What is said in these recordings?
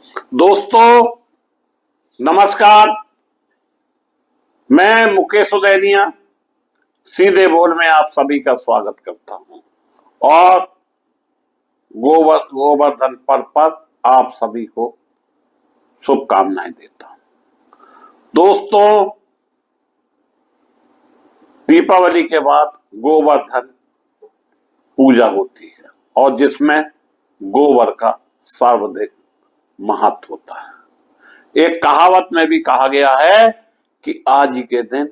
दोस्तों नमस्कार। मैं मुकेश उदैनिया सीधे बोल में आप सभी का स्वागत करता हूं और गोवर्धन पर्व पर आप सभी को शुभकामनाएं देता हूं। दोस्तों, दीपावली के बाद गोवर्धन पूजा होती है और जिसमें गोबर का सर्वाधिक महत्व होता है। एक कहावत में भी कहा गया है कि आज ही के दिन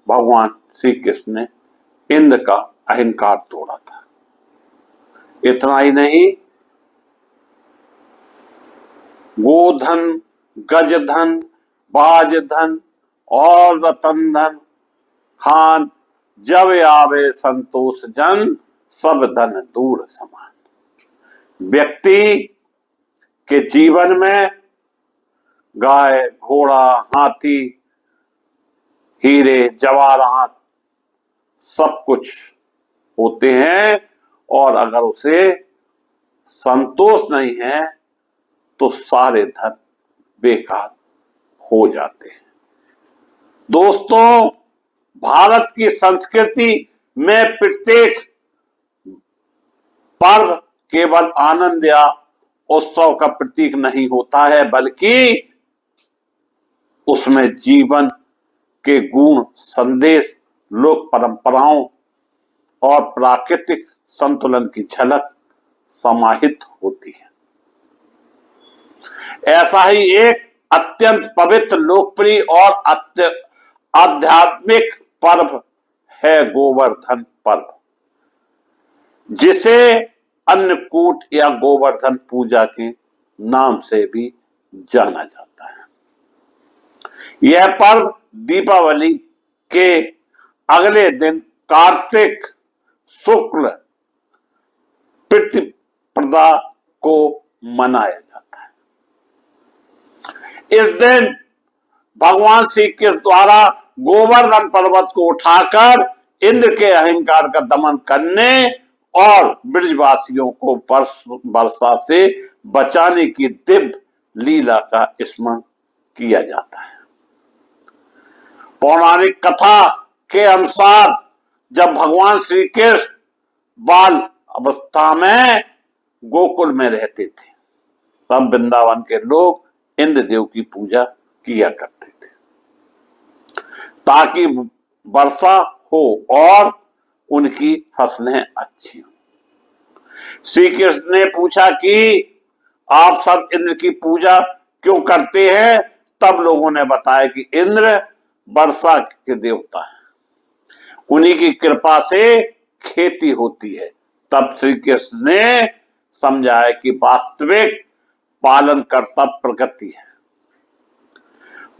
भगवान श्री कृष्ण ने इंद्र का अहंकार तोड़ा था। इतना ही नहीं, गोधन, गजधन, बाजधन और रतन धन खान, जब आवे संतोष जन, सब धन दूर समान। व्यक्ति के जीवन में गाय, घोड़ा, हाथी, हीरे, जवाहरात सब कुछ होते हैं और अगर उसे संतोष नहीं है तो सारे धन बेकार हो जाते हैं। दोस्तों, भारत की संस्कृति में प्रत्येक पर्व केवल आनंद या उत्सव का प्रतीक नहीं होता है, बल्कि उसमें जीवन के गुण, संदेश, लोक परंपराओं और प्राकृतिक संतुलन की झलक समाहित होती है। ऐसा ही एक अत्यंत पवित्र, लोकप्रिय और आध्यात्मिक पर्व है गोवर्धन पर्व, जिसे अन्नकूट या गोवर्धन पूजा के नाम से भी जाना जाता है। यह पर्व दीपावली के अगले दिन कार्तिक शुक्ल प्रतिपदा को मनाया जाता है। इस दिन भगवान श्री कृष्ण द्वारा गोवर्धन पर्वत को उठाकर इंद्र के अहंकार का दमन करने और ब्रजवासियों को वर्षा से बचाने की दिव्य लीला का स्मरण किया जाता है। पौराणिक कथा के अनुसार जब भगवान श्री कृष्ण बाल अवस्था में गोकुल में रहते थे, तब वृंदावन के लोग इंद्रदेव की पूजा किया करते थे ताकि वर्षा हो और उनकी फसलें अच्छी हो। श्री कृष्ण ने पूछा कि आप सब इंद्र की पूजा क्यों करते हैं? तब लोगों ने बताया कि इंद्र वर्षा के देवता है, उन्हीं की कृपा से खेती होती है। तब श्री कृष्ण ने समझाया कि वास्तविक पालनकर्ता प्रकृति है।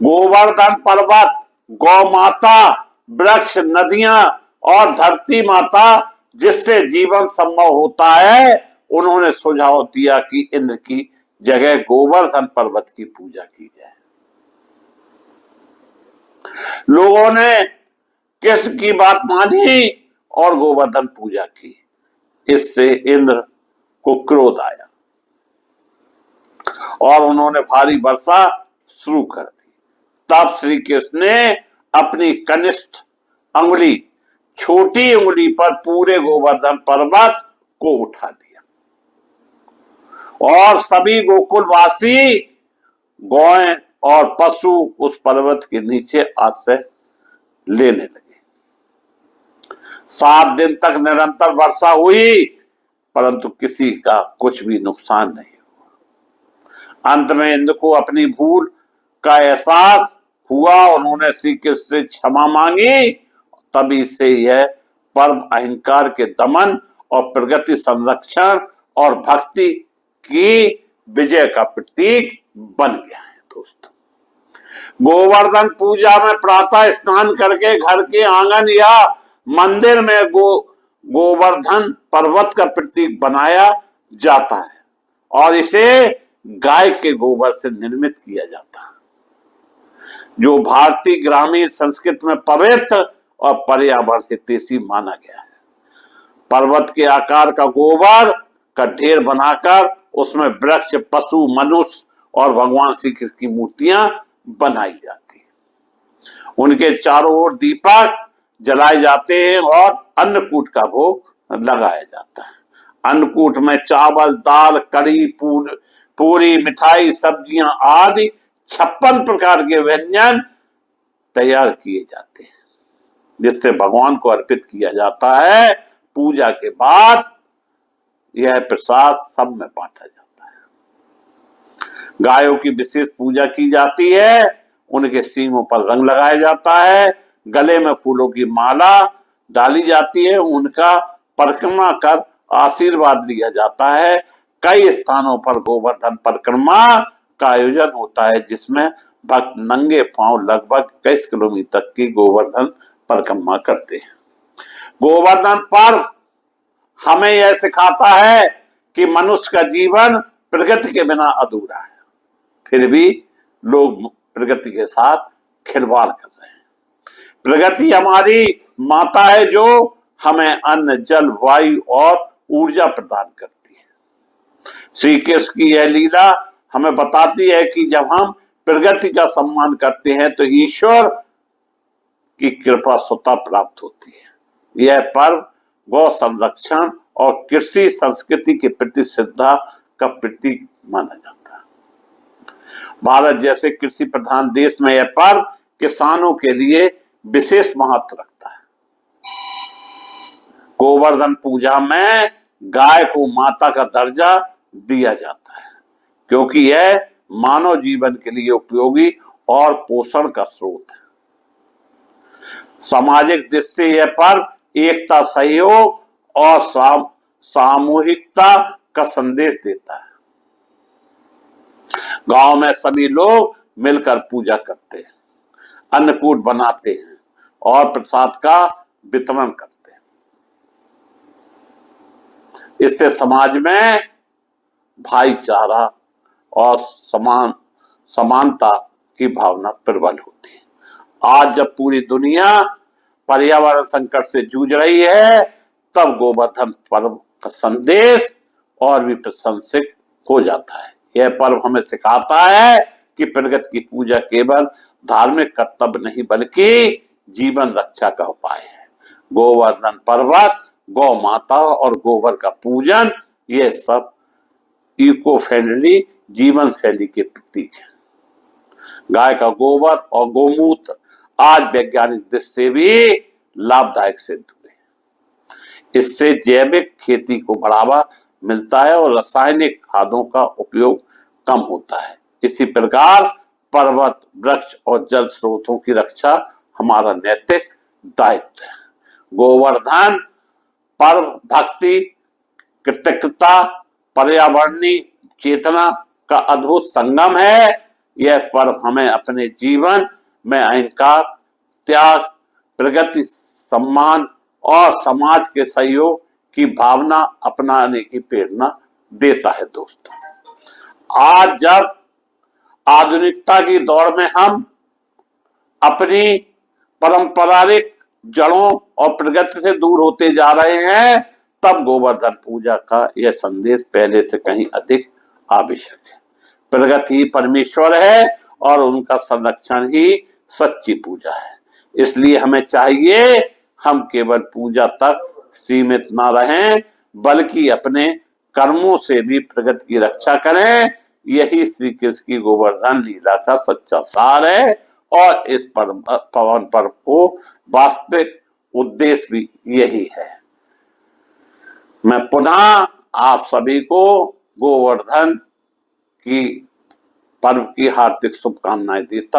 गोवर्धन पर्वत, गौ माता, वृक्ष, नदियां और धरती माता जिससे जीवन संभव होता है, उन्होंने सुझाव दिया कि इंद्र की जगह गोवर्धन पर्वत की पूजा की जाए। लोगों ने कृष्ण की बात मानी और गोवर्धन पूजा की। इससे इंद्र को क्रोध आया और उन्होंने भारी वर्षा शुरू कर दी। तब श्री कृष्ण ने अपनी कनिष्ठ अंगुली, छोटी उंगली पर पूरे गोवर्धन पर्वत को उठा लिया और सभी गोकुलवासी, गौएं और पशु उस पर्वत के नीचे आश्रय लेने लगे। 7 दिन तक निरंतर वर्षा हुई, परंतु किसी का कुछ भी नुकसान नहीं हुआ। अंत में इंद्र को अपनी भूल का एहसास हुआ, उन्होंने श्री कृष्ण से क्षमा मांगी। तभी से यह पर्व अहंकार के दमन और प्रगति संरक्षण और भक्ति की विजय का प्रतीक बन गया है। दोस्तों, गोवर्धन पूजा में प्रातः स्नान करके घर के आंगन या मंदिर में गोवर्धन पर्वत का प्रतीक बनाया जाता है और इसे गाय के गोबर से निर्मित किया जाता है, जो भारतीय ग्रामीण संस्कृति में पवित्र और पर्यावरण हितैषी माना गया है। पर्वत के आकार का गोबर का ढेर बनाकर उसमें वृक्ष, पशु, मनुष्य और भगवान श्री कृष्ण की मूर्तियां बनाई जाती हैं। उनके चारों ओर दीपक जलाए जाते हैं और अन्नकूट का भोग लगाया जाता है। अन्नकूट में चावल, दाल, कढ़ी, पूरी, मिठाई, सब्जियां आदि 56 प्रकार के व्यंजन तैयार किए जाते हैं, जिससे भगवान को अर्पित किया जाता है। पूजा के बाद यह प्रसाद सब में बांटा जाता है। गायों की विशेष पूजा की जाती है, उनके सींगों पर रंग लगाया जाता है, गले में फूलों की माला डाली जाती है, उनका परिक्रमा कर आशीर्वाद लिया जाता है। कई स्थानों पर गोवर्धन परिक्रमा का आयोजन होता है, जिसमें भक्त नंगे पांव लगभग 21 किलोमीटर की गोवर्धन परिक्रमा करते हैं। गोवर्धन पर्व हमें यह सिखाता है कि मनुष्य का जीवन प्रकृति के बिना अधूरा है, फिर भी लोग प्रकृति के साथ खिलवाड़ कर रहे हैं। प्रकृति हमारी माता है, जो हमें अन्न, जल, वायु और ऊर्जा प्रदान करती है। श्री कृष्ण की यह लीला हमें बताती है कि जब हम प्रकृति का सम्मान करते हैं तो ईश्वर की कृपा स्वतः प्राप्त होती है। यह पर्व गौ संरक्षण और कृषि संस्कृति के प्रति श्रद्धा का प्रतीक माना जाता है। भारत जैसे कृषि प्रधान देश में यह पर्व किसानों के लिए विशेष महत्व रखता है। गोवर्धन पूजा में गाय को माता का दर्जा दिया जाता है, क्योंकि यह मानव जीवन के लिए उपयोगी और पोषण का स्रोत है। सामाजिक दृष्टि यह पर्व एकता, सहयोग और सामूहिकता का संदेश देता है। गांव में सभी लोग मिलकर पूजा करते हैं, अन्नकूट बनाते हैं और प्रसाद का वितरण करते हैं। इससे समाज में भाईचारा और समानता की भावना प्रबल होती है। आज जब पूरी दुनिया पर्यावरण संकट से जूझ रही है, तब गोवर्धन पर्व का संदेश और भी प्रासंगिक हो जाता है। यह पर्व हमें सिखाता है कि प्रकृति की पूजा केवल धार्मिक कर्तव्य नहीं, बल्कि जीवन रक्षा का उपाय है। गोवर्धन पर्वत, गौ माता और गोबर का पूजन, ये सब इको फ्रेंडली जीवन शैली के प्रतीक है। गाय का गोबर और गोमूत्र आज वैज्ञानिक दृष्टि से भी लाभदायक सिद्ध हुए। इससे जैविक खेती को बढ़ावा मिलता है और रासायनिक खादों का उपयोग कम होता है। इसी प्रकार पर्वत, वृक्ष और जल स्रोतों की रक्षा हमारा नैतिक दायित्व है। गोवर्धन पर्व भक्ति, कृतज्ञता, पर्यावरणीय चेतना का अद्भुत संगम है। यह पर्व हमें अपने जीवन में अहंकार, त्याग, प्रगति, सम्मान और समाज के सहयोग की भावना अपनाने की प्रेरणा देता है। दोस्तों, आज जब आधुनिकता की दौड़ में हम अपनी पारंपरिक जड़ों और प्रगति से दूर होते जा रहे हैं, तब गोवर्धन पूजा का यह संदेश पहले से कहीं अधिक आवश्यक है। प्रगति ही परमेश्वर है और उनका संरक्षण ही सच्ची पूजा है। इसलिए हमें चाहिए हम केवल पूजा तक सीमित ना रहें, बल्कि अपने कर्मों से भी प्रगति की रक्षा करें। यही श्री कृष्ण की गोवर्धन लीला का सच्चा सार है और इस पावन पर्व को वास्तविक उद्देश्य भी यही है। मैं पुनः आप सभी को गोवर्धन की पर्व की हार्दिक शुभकामनाएं देता